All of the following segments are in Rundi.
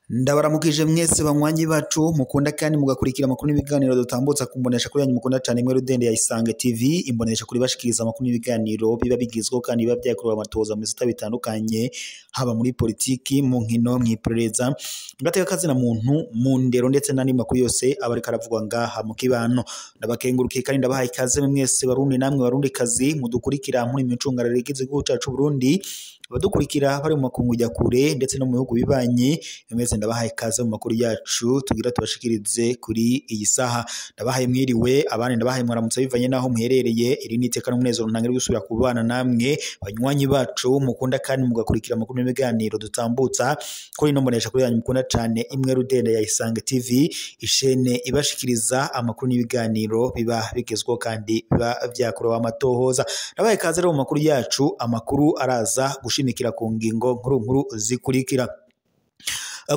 Ndabaramukije mwese banywanyi bacu mukunda kandi mugakurikira amakuru n'ibiganiro dutambutsa kumbonesha kuri yanyu mukunda cyane imwe Rudende ya Isange TV imbonesha kuri bashikiriza amakuru n'ibiganiro biba bigizwe kandi biba byakorewe amatoza mu bisata bitandukanye haba muri politiki mu nkino mwiperereza gateka kazi na muntu mu ndero ndetse n'andi makuru yose abari karavugwa ngaha mu kibano ndabakengurukiye kandi ndabahaye ikaze mwese barundi namwe barundi kazi mudukurikira muri micungararo igize igihugu cyacu Burundi abadukurikira bari mu makungu ya kure ndetse no mu bihugu bibanye bimeze ndabahaye ikaze mu makuru yacu tugira tubashikirize kuri iyi saha ndabahaye mwiriwe abandi ndabahaye mwaramutse bivanye naho muherereye iri niteka n'umunezero ntangire gusubira kubana namwe banywanyi bacu mukunda kandi mugakurikira amakuru n'ibiganiro dutambutsa kuri no mbonesha kuri yanyu mukunda cyane imwe Rudende ya Isange TV ishene ibashikiriza amakuru n'ibiganiro biba bigezweho kandi biba byakorewe amatohoza ndabahaye ikaze rero mu makuru yacu amakuru araza gushimikira ku ngingo nkuru zikurikira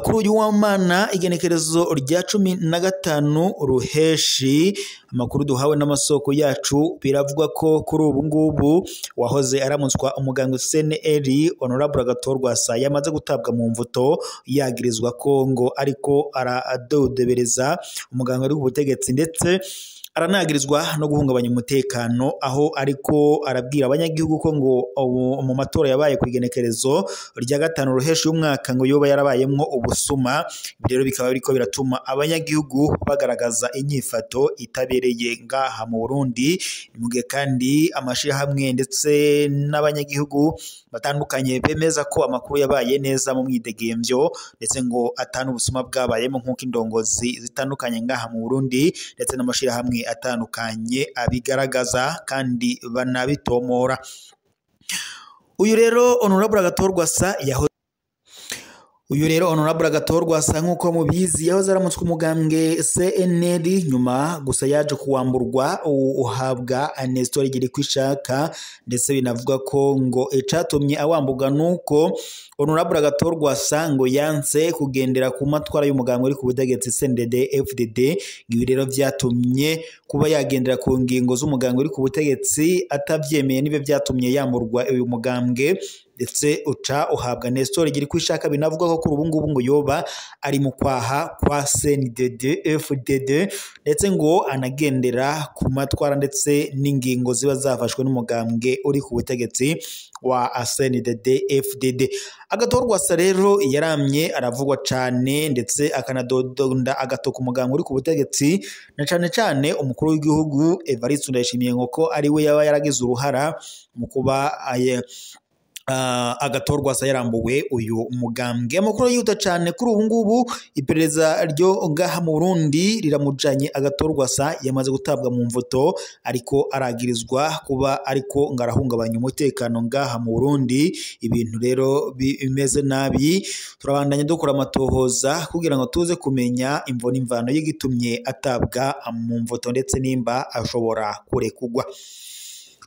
kuri uyu w'Imana igenekerezo rya 15 ruheshi amakuru duhawe n'amasoko yacu biravuga ko kuri ubu ngubu wahoze aramutswa umuganga CNL Honorable Agathon yamaze gutabwa mu mvuto yagirizwa ko ngo ariko aradodebereza umuganga ari ubutegetsi ndetse aranagirizwa no guhungabanya umutekano aho ariko arabwira abanyagihugu ko ngo mu matora yabaye kwigenekerezo rya 5 ruheshi y'umwaka ngo yoba yarabayemwo ubusuma rero bikaba biriko biratuma abanyagihugu bagaragaza inyifato itabereye ngaha mu Burundi mugihe kandi amashirahamwe ndetse n'abanyagihugu batandukanye bemeza ko amakuru yabaye neza mu mwidegemvyo ndetse ngo atanu ubusuma bwabayemo nk'uko indongozi zitandukanye ngaha mu Burundi ndetse n'amashirahamwe atandukanye abigaragaza kandi banabitomora. Uyu rero Honorable Agathon nk'uko mubizi yahoze aramutswe umugambwe CNL nyuma gusa yaje kuwamburwa uhabwa Nestor Girkwishaka ndetse binavuga ko ngo icatumye awamburwa nuko Honorable Agathon ngo yanse kugendera ku matwara y'umugambwe ari ku butegetsi CNDD FDD ibi rero byatumye kuba yagendera ku ngingo z'umugambwe ari ku butegetsi atavyemeye nibe byatumye yamburwa uyu mugambwe ndetse uca uhabwa Nestor Girkwishaka binavuga ko kuri ubu ngubu ngo yoba ari mu kwaha kwa CNDD FDD ndetse ngo anagendera ku matwara ndetse n'ingingo ziba zafashwe n'umugambwe uri ku butegetsi wa CNDD FDD. Agathon rero yaramye aravugwa cyane ndetse akanadodonda agatoka umugambwe uri ku butegetsi na cyane umukuru w'igihugu Evariste Ndayishimiye ngo ari we yaba yaragize uruhara mu kuba Agathon yarambuwe uyu mugambwe. Amakuru yuta cyane kuri ubu ngubu iperereza ryo ngaha mu Burundi riramujanye Agathon yamaze gutabwa mu mvuto ariko aragirizwa kuba ariko ngarahungabanya umutekano ngaha mu Burundi ibintu rero bimeze nabi turabandanya dukora amatohoza kugira ngo tuze kumenya imvo n'imvano y'igitumye atabwa mu mvuto ndetse nimba ashobora kurekugwa.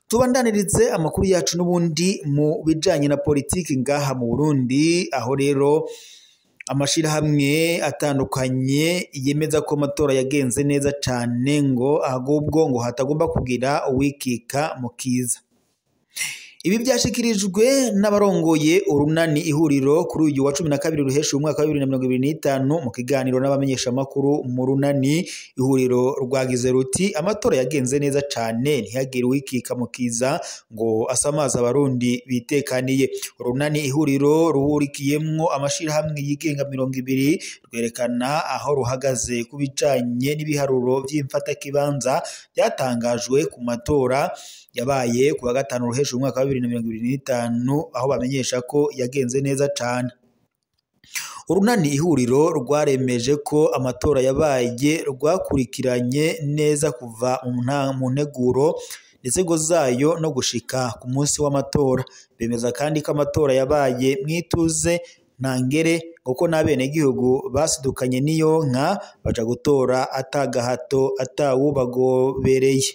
Tubandanirize amakuru yacu n'ubundi mu bijanye na politiki ngaha mu Burundi aho rero amashirahamwe atandukanye yemeza ko amatora yagenze neza cyane ngo ahubwo ngo hatagomba kugira uwikika mu kiza. Ibi byashikirijwe n'abarongoye urunani ihuriro kuri uyu wa 12 ruheshi umwaka wa 2025 mu kiganiro n'abamenyesha makuru mu runani ihuriro rwagize ruti amatora yagenze neza cyane ntihagire wikika mu kiza ngo asamaza abarundi bitekaniye. Urunani ihuriro ruhurikiyemwo amashirahamwe yigenga 200 rwerekana aho ruhagaze kubijanye n'ibiharuro by'imfata kibanza byatangajwe ku matora yabaye ku wa 5 ruheshi umwaka wa 2025 aho bamenyesha ko yagenze neza cyane. Urunani ihuriro rwaremeje ko amatora yabaye rwakurikiranye neza kuva mu nteguro ndetse ngo zayo no gushika ku munsi w'amatora. Bemeza kandi ko amatora yabaye mwituze ntangere kuko n'abene gihugu basidukanye niyo nka baja gutora atagahato atawubagobereye.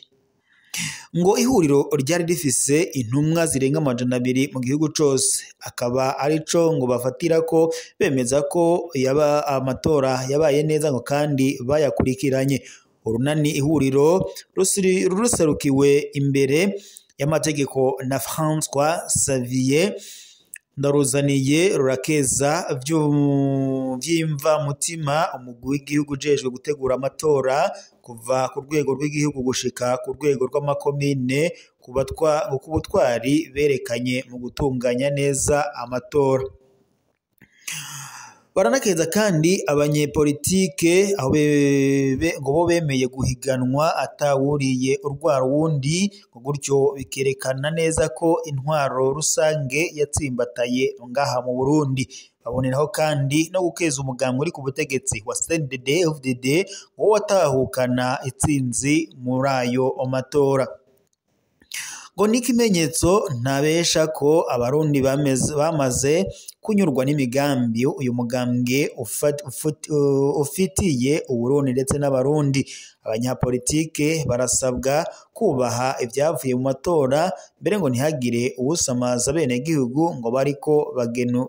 Ngo ihuriro ryari rifise intumwa zirenga 200 mu gihugu cose akaba arico ngo bafatira ko bemeza ko amatora yabaye neza ngo kandi bayakurikiranye. urunani ihuriro ruserukiwe imbere y'amategeko na François Xavier Ndaruzaniye rurakeza vyimva mutima umugwi w'igihugu ujejwe gutegura amatora kuva ku rwego rw'igihugu gushika ku rwego rw'amakomine ku butwari berekanye mu gutunganya neza amatora. Baranakeza kandi abanyepolitike aho ngo bo bemeye guhiganwa atawuriye urwara wundi, gutyo bikerekana neza ko intwaro rusange yatsimbataye ngaha mu Burundi. Baboneraho kandi no gukeza umugambi uri ku butegetsi wa CNDD-FDD wo watahukana itsinzi muri ayo matora. Ngo n'ikimenyetso ntabesha ko abarundi bamaze kunyurwa n'imigambi uyu mugambwe ufitiye Uburundi ndetse n'abarundi. Abanyapolitike barasabwa kubaha ibyavuye mu matora, mbere ngo ntihagire uwusamaza bene gihugu ngo bariko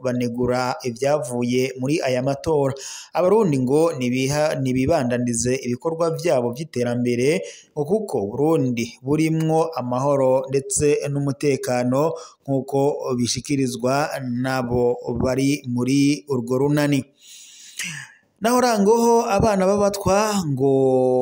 banegura ibyavuye muri aya matora. Abarundi ngo nibibandanize ibikorwa vyabo by'iterambere ngo kuko Burundi burimwo amahoro ndetse n'umutekano nk'uko bishikirizwa nabo bari muri urwo runani. Naho rangoho abana babatwa ngo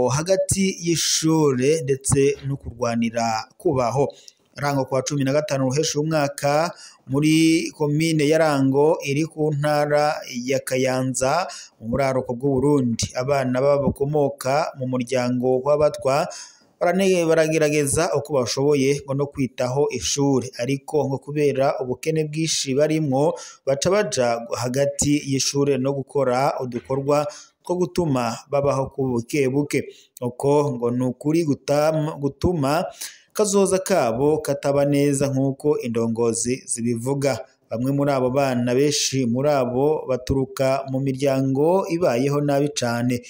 hagati y'ishure ndetse no kurwanira kubaho. Rango kwa 15 ruhesha umwaka muri komine ya Rango iri ku ntara ya Kayanza mu buraruko bw'u Burundi. Abana babakomoka mu muryango w'abatwa baragerageza uko bashoboye ngo no kwitaho ishuri, ariko ngo kubera ubukene bwinshi barimwo baca baja hagati y'ishure no gukora udukorwa two gutuma babaho ku bukebuke. Uko ngo nukuri gutuma kazoza kabo kataba neza nk'uko indongozi zibivuga. Bamwe muri abo bana benshi muri abo baturuka mu miryango ibayeho nabi cane,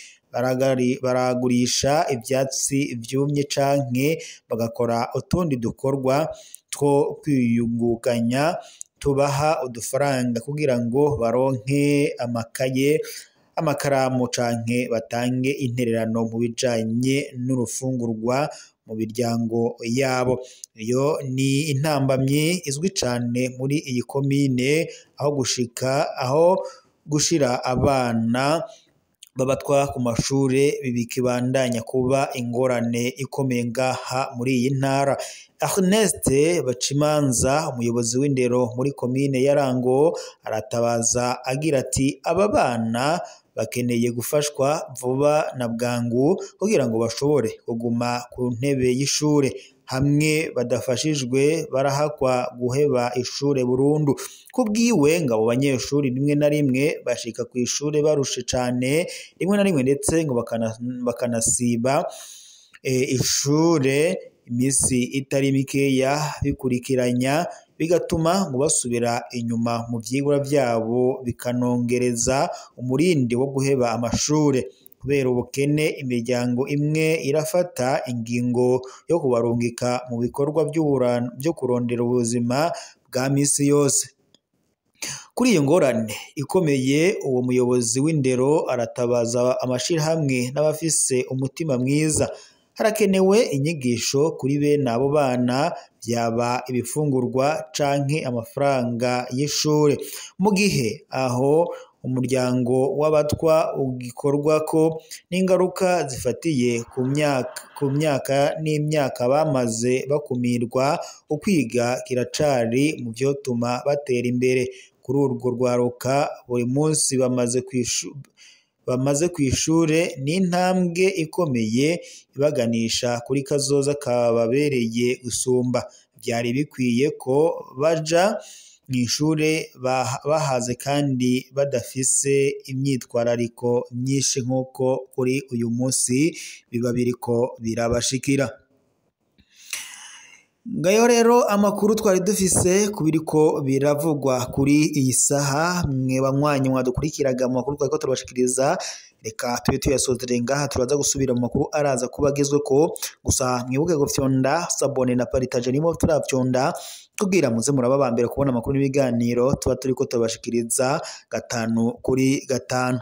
baragurisha ivyatsi vyumye canke bagakora utundi dukorwa two kwiyungunganya tubaha udufaranga kugira ngo baronke amakaye, amakaramu canke batange intererano mu bijanye n'urufungurwa mu miryango yabo. Iyo ni intambamyi izwi cane muri iyi komine aho gushira abana babatwa ku mashure bibikibandanya kuba ingorane ikomeye ngaha muri iyi ntara. Ernest Bacimanza umuyobozi w'indero muri komine ya Rango aratabaza agira ati aba bana bakeneye gufashwa vuba na bwangu kugira ngo bashobore kuguma ku ntebe y'ishure. Hamwe badafashijwe barahakwa guheba ishure burundu. Kubwiwe ngo abo banyeshuri rimwe na rimwe bashika ku ishure barushe cane, rimwe na rimwe ndetse ngo bakanasiba ishure imisi itari mikeya bikurikiranya, bigatuma ngo basubira inyuma mu vyigwa vyabo, bikanongereza umurindi wo guheba amashure. Kubera ubukene imiryango imwe irafata ingingo yo kubarungika mu bikorwa byo kurondera ubuzima bwa misi yose. Kuri iyo ngorane ikomeye uwo muyobozi w'indero aratabaza amashirahamwe n'abafise umutima mwiza. Harakenewe inyigisho kuri bene abo bana, byaba ibifungurwa canke amafaranga y'ishure, mu gihe aho umuryango w'abatwa ugikorwa ko n'ingaruka zifatiye ku myaka n'imyaka bamaze bakumirwa. Ukwiga kiracari mu vyotuma batera imbere. Kuri urwo rwaruka buri munsi bamaze kw'ishure n'intambwe ikomeye ibaganisha kuri kazoza kababereye gusumba. Byari bikwiye ko baja mw'ishure bahaze kandi badafise imyitwarariko myinshi nk'uko kuri uyu munsi biba biriko birabashikira. Ngayo rero amakuru twari dufise kubiriko biravugwa kuri iyi saha. Mwe banywanyi mwadukurikiraga mu makuru twari turabashikiriza, reka tube tuyasozere ngaha, turaza gusubira mu makuru araza kubagezweko. Gusa mwibuke gufyonda sabone na partage nimo turafyonda kugira muze muraba bambere kubona amakuru n'ibiganiro tuba turiko turabashikiriza 5 kuri 5.